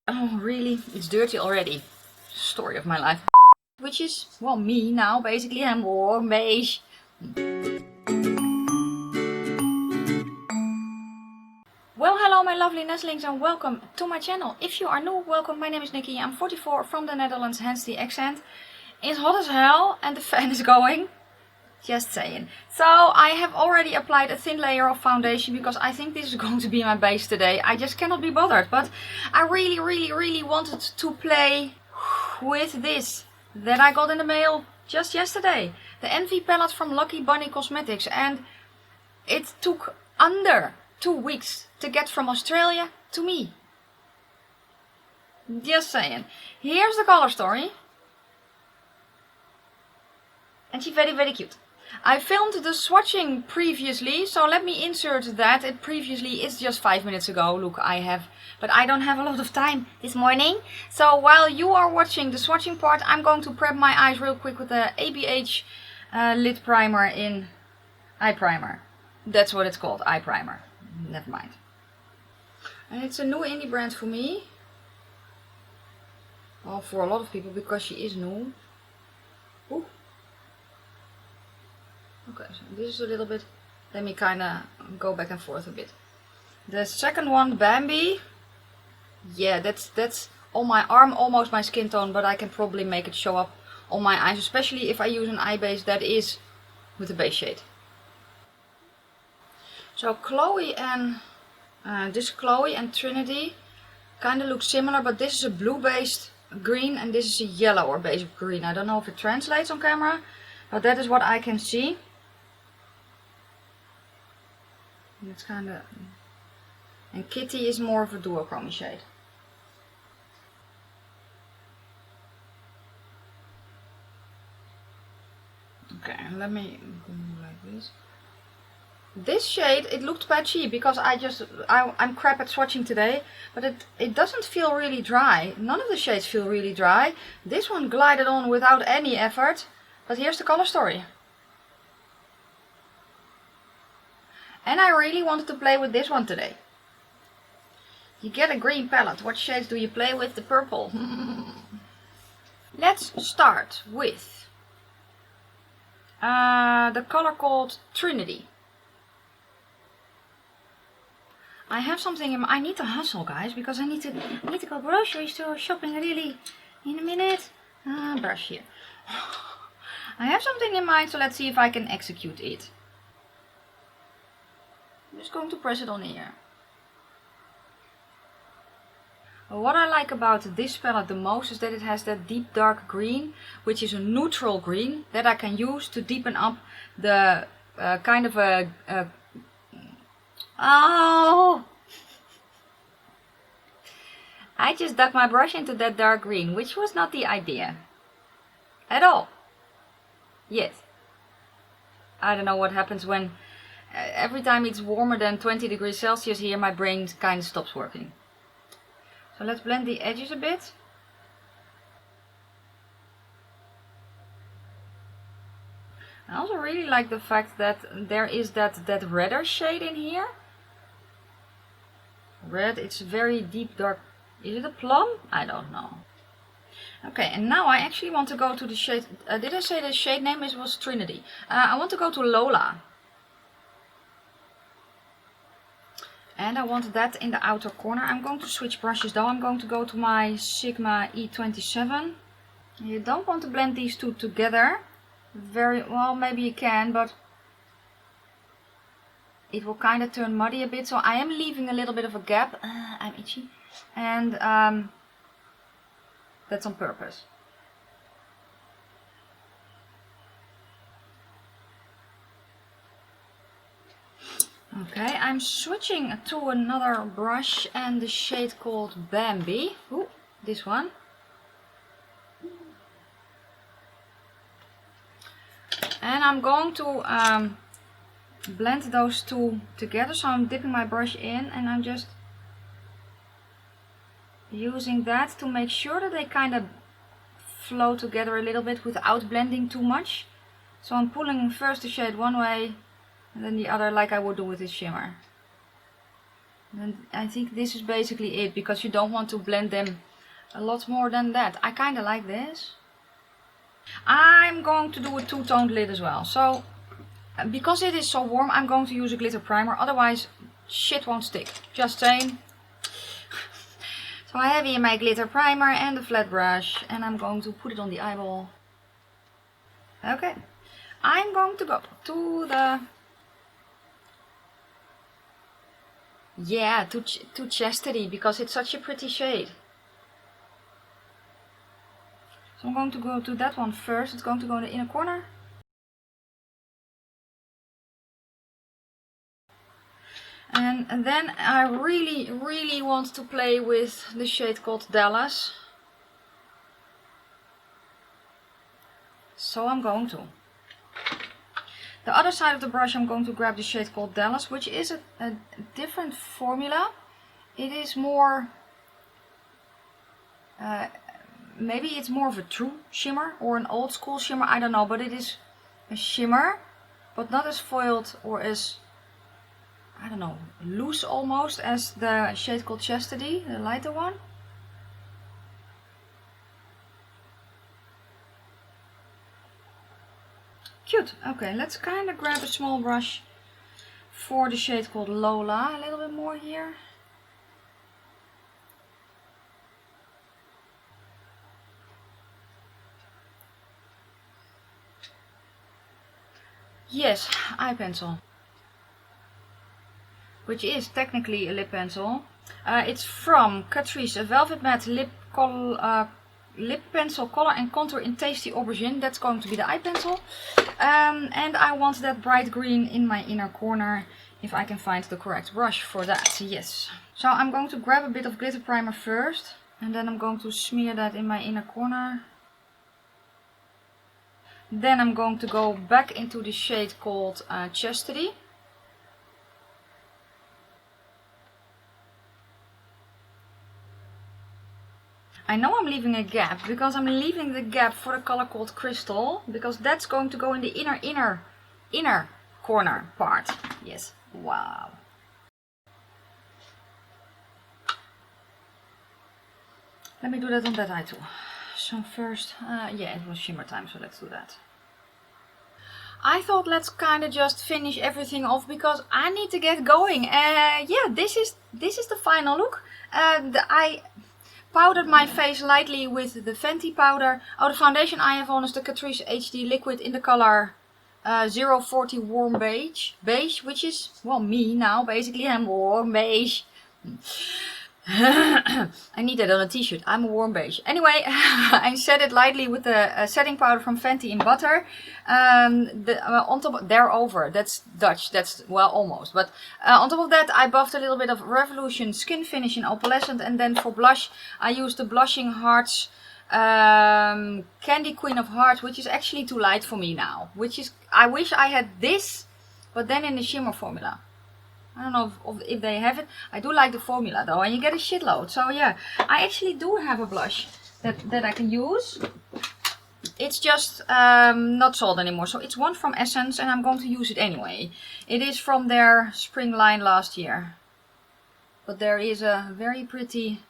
Oh, really? It's dirty already. Story of my life. Which is, well, me now, basically. I'm more beige. Well, hello my lovely nestlings and welcome to my channel. If you are new, welcome. My name is Nikki. I'm 44 from the Netherlands, hence the accent. It's hot as hell and the fan is going. Just saying. So I have already applied a thin layer of foundation because I think this is going to be my base today. I just cannot be bothered. But I really wanted to play with this that I got in the mail just yesterday. The Envy palette from Luckybunny Cosmetics. And it took under 2 weeks to get from Australia to me. Just saying. Here's the color story. And she's very cute. I filmed the swatching previously, so let me insert that. It previously is just 5 minutes ago. Look, but I don't have a lot of time this morning. So while you are watching the swatching part, I'm going to prep my eyes real quick with the ABH lid primer in eye primer. That's what it's called, eye primer. Never mind. And it's a new indie brand for me. Well, for a lot of people, because she is new. Ooh. Okay, so this is a little bit, let me kind of go back and forth a bit. The second one, Bambi. Yeah, that's on my arm, almost my skin tone, but I can probably make it show up on my eyes, especially if I use an eye base that is with a base shade. So Chloe and, this Chloe and Trinity kind of look similar, but this is a blue based green and this is a yellow or base green. I don't know if it translates on camera, but that is what I can see. It's kind of, and Kitty is more of a duochrome shade. Okay, let me go like this. This shade, it looked patchy because I'm crap at swatching today, but it doesn't feel really dry. None of the shades feel really dry. This one glided on without any effort, but here's the color story. And I really wanted to play with this one today. You get a green palette. What shades do you play with? The purple. Let's start with the color called Trinity. I have something in I need to hustle, guys, because I need to go grocery store shopping really in a minute. Brush here. I have something in mind, so let's see if I can execute it. I'm just going to press it on here. What I like about this palette the most is that it has that deep dark green, which is a neutral green that I can use to deepen up the kind of a oh! I just dug my brush into that dark green, which was not the idea at all. Yes. I don't know what happens when every time it's warmer than 20 degrees Celsius here, my brain kind of stops working. So let's blend the edges a bit. I also really like the fact that there is that redder shade in here. Red, it's very deep dark. Is it a plum? I don't know. Okay, and now I actually want to go to the shade. Did I say the shade name was Trinity? I want to go to Lola. And I want that in the outer corner. I'm going to switch brushes though. I'm going to go to my Sigma E27. You don't want to blend these two together. Very well, maybe you can, but it will kind of turn muddy a bit. So I am leaving a little bit of a gap. I'm itchy. And that's on purpose. Okay, I'm switching to another brush and the shade called Bambi. Ooh, this one. And I'm going to blend those two together. So I'm dipping my brush in and I'm just using that to make sure that they kind of flow together a little bit without blending too much. So I'm pulling first the shade one way and then the other, like I would do with this shimmer. And I think this is basically it, because you don't want to blend them a lot more than that. I kind of like this. I'm going to do a two-toned lid as well. So, because it is so warm, I'm going to use a glitter primer. Otherwise, shit won't stick. Just saying. So I have here my glitter primer and the flat brush. And I'm going to put it on the eyeball. Okay. I'm going to go to the... Yeah, to Chastity, because it's such a pretty shade. So I'm going to go to that one first. It's going to go in the inner corner. And then I really want to play with the shade called Dallas. So I'm going to. The other side of the brush I'm going to grab the shade called Dallas, which is a different formula. It is more, maybe it's more of a true shimmer or an old school shimmer, I don't know. But it is a shimmer, but not as foiled or as, I don't know, loose almost as the shade called Chastity, the lighter one. Cute. Okay, let's kind of grab a small brush for the shade called Lola. A little bit more here. Yes, eye pencil. Which is technically a lip pencil. It's from Catrice, a Velvet Matte Lip Pencil Color and Contour in Tasty Aubergine. That's going to be the eye pencil. And I want that bright green in my inner corner, if I can find the correct brush for that. Yes. So I'm going to grab a bit of glitter primer first. And then I'm going to smear that in my inner corner. Then I'm going to go back into the shade called Chastity. I know I'm leaving a gap, because I'm leaving the gap for the color called Crystal, because that's going to go in the inner corner part. Yes. Wow. Let me do that on that eye too. So first, yeah, it was shimmer time, so let's do that. I thought let's kind of just finish everything off, because I need to get going. Yeah, this is the final look. I powdered my face lightly with the Fenty powder. Oh, the foundation I have on is the Catrice HD Liquid in the color 040 Warm Beige. Beige, which is, well, me now. Basically, I'm warm beige. I need that on a t-shirt. I'm a warm beige. Anyway, I set it lightly with the setting powder from Fenty in butter. On top, thereover, that's Dutch, that's, well, almost. But on top of that, I buffed a little bit of Revolution Skinfinish in Opalescent. And then for blush, I used the Blushing Hearts Candy Queen of Hearts, which is actually too light for me now. Which is, I wish I had this, but then in the shimmer formula. I don't know if they have it. I do like the formula though, and you get a shitload. So yeah, I actually do have a blush that I can use. It's just not sold anymore. So it's one from Essence, and I'm going to use it anyway. It is from their spring line last year. But there is a very pretty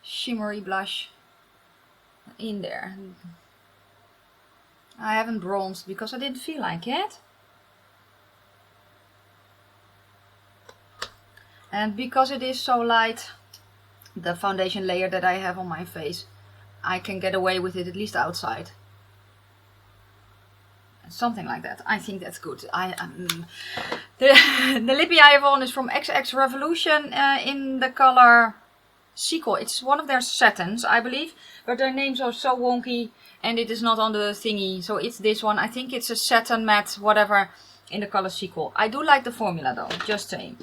shimmery blush in there. I haven't bronzed because I didn't feel like it. And because it is so light, the foundation layer that I have on my face, I can get away with it, at least outside. Something like that. I think that's good. The lippy I have on is from XX Revolution in the color Sequel. It's one of their satins, I believe, but their names are so wonky and it is not on the thingy. So it's this one. I think it's a satin matte, whatever, in the color Sequel. I do like the formula though, just saying.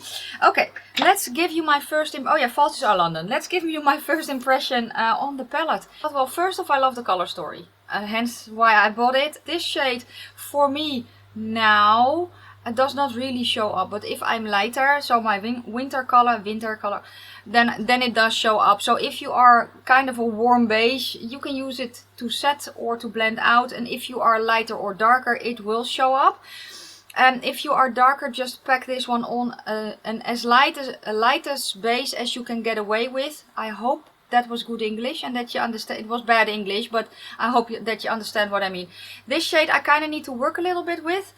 Okay, let's give you my first oh yeah, Falsies are London. Let's give you my first impression on the palette. Well, first off, I love the color story. Hence why I bought it. This shade for me now does not really show up, but if I'm lighter, so my winter color, then it does show up. So if you are kind of a warm beige, you can use it to set or to blend out, and if you are lighter or darker, it will show up. And if you are darker, just pack this one on an as lightest base as you can get away with. I hope that was good English and that you understand. It was bad English, but I hope that you understand what I mean. This shade I kind of need to work a little bit with.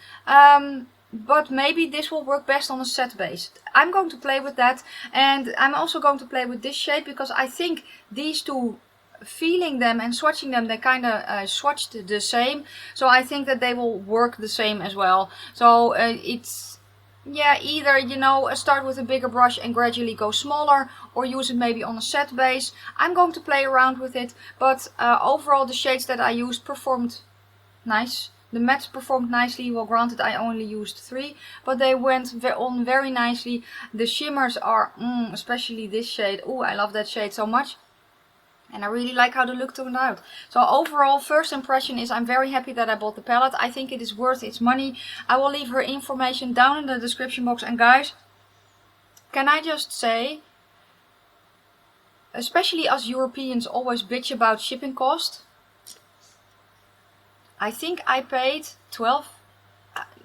But maybe this will work best on a set base. I'm going to play with that. And I'm also going to play with this shade because I think these two, feeling them and swatching them, they kind of swatched the same. So I think that they will work the same as well. So it's, yeah, either, you know, start with a bigger brush and gradually go smaller, or use it maybe on a set base. I'm going to play around with it. But overall the shades that I used performed nice. The mattes performed nicely. Well, granted, I only used 3, but they went on very nicely. The shimmers are, especially this shade. Oh, I love that shade so much. And I really like how the look turned out. So overall, first impression is I'm very happy that I bought the palette. I think it is worth its money. I will leave her information down in the description box. And guys, can I just say, especially us Europeans always bitch about shipping cost. I think I paid 12.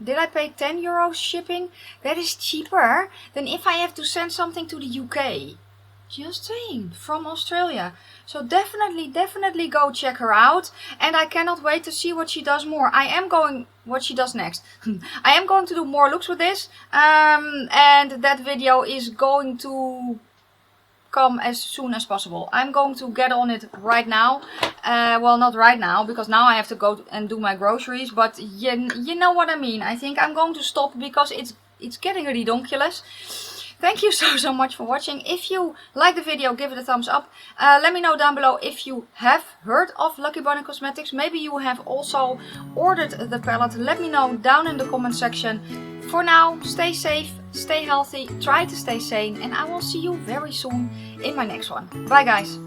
Did I pay 10 euros shipping? That is cheaper than if I have to send something to the UK. Just saying, from Australia. So definitely go check her out. And I cannot wait to see what she does more. What she does next. I am going to do more looks with this. And that video is going to come as soon as possible. I'm going to get on it right now. Well, not right now, because now I have to go and do my groceries. But you know what I mean. I think I'm going to stop because it's getting ridiculous. Thank you so much for watching. If you like the video, give it a thumbs up. Let me know down below if you have heard of Luckybunny Cosmetics. Maybe you have also ordered the palette. Let me know down in the comment section. For now, stay safe, stay healthy, try to stay sane, and I will see you very soon in my next one. Bye guys.